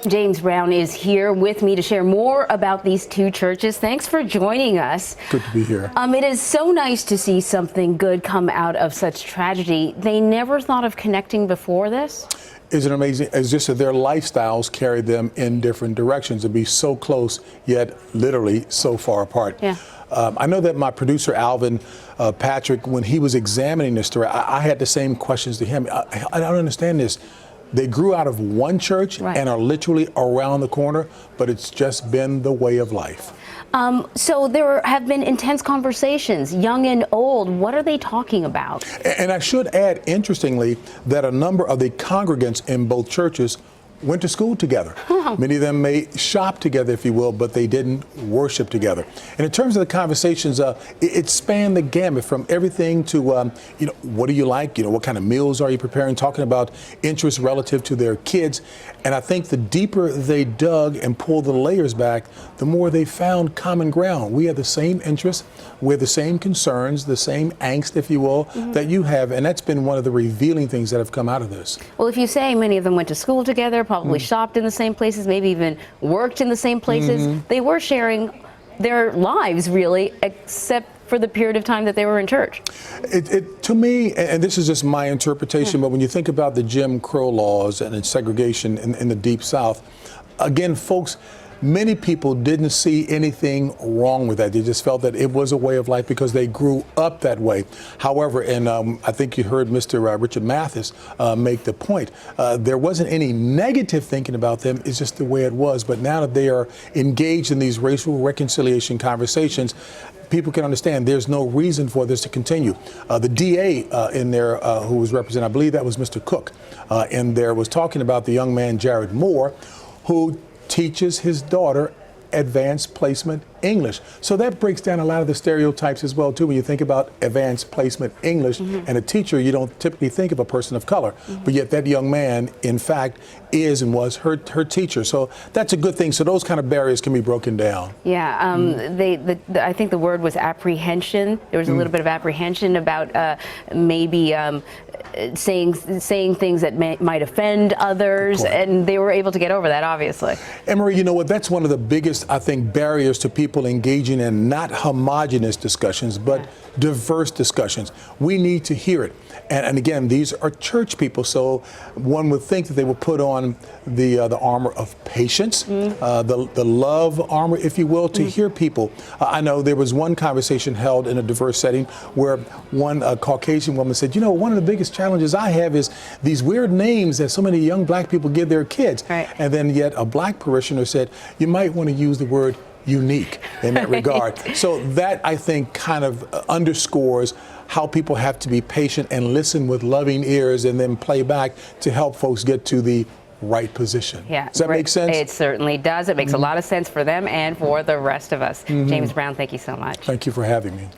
James Brown is here with me to share more about these two churches. Thanks for joining us. Good to be here. It is so nice to see something good come out of such tragedy. They never thought of connecting before this? Isn't it amazing? It's just that their lifestyles carry them in different directions and be so close, yet literally so far apart. Yeah. I know that my producer, Alvin Patrick, when he was examining this story, I had the same questions to him. I don't understand this. They grew out of one church and are literally around the corner, but it's just been the way of life. So there have been intense conversations, young and old. What are they talking about? And I should add, interestingly, that a number of the congregants in both churches went to school together. Many of them may shop together, if you will, but they didn't worship together. And in terms of the conversations, it spanned the gamut from everything to, what do you like? What kind of meals are you preparing? Talking about interests relative to their kids. And I think the deeper they dug and pulled the layers back, the more they found common ground. We have the same interests, we have the same concerns, the same angst, if you will, that you have. And that's been one of the revealing things that have come out of this. Well, if you say many of them went to school together, probably shopped in the same places, maybe even worked in the same places, they were sharing their lives, really, except for the period of time that they were in church. To me, and this is just my interpretation, but when you think about the Jim Crow laws and segregation in the Deep South, again, folks, many people didn't see anything wrong with that. They just felt that it was a way of life because they grew up that way. However, and I think you heard Mr. Richard Mathis make the point, there wasn't any negative thinking about them. It's just the way it was. But now that they are engaged in these racial reconciliation conversations, people can understand there's no reason for this to continue. The DA in there who was represented, I believe that was Mr. Cook, in there was talking about the young man, Jared Moore, who teaches his daughter advanced placement English. So that breaks down a lot of the stereotypes as well, too. When you think about advanced placement English and a teacher, you don't typically think of a person of color. But yet that young man, in fact, is and was her teacher. So that's a good thing. So those kind of barriers can be broken down. Yeah, I think the word was apprehension. There was a little bit of apprehension about maybe saying things that might offend others, and they were able to get over that, obviously. Emery, you know what? That's one of the biggest, I think, barriers to people engaging in not homogenous discussions, but diverse discussions. We need to hear it. And again, these are church people, so one would think that they would put on the armor of patience, the love armor, if you will, to hear people. I know there was one conversation held in a diverse setting where one Caucasian woman said, one of the biggest challenges I have is these weird names that so many young black people give their kids. And then yet a black parishioner said, you might want to use the word unique in that regard. So that, I think, kind of underscores how people have to be patient and listen with loving ears and then play back to help folks get to the right position. Yeah, does that make sense? It certainly does. It makes a lot of sense for them and for the rest of us. James Brown, thank you so much. Thank you for having me.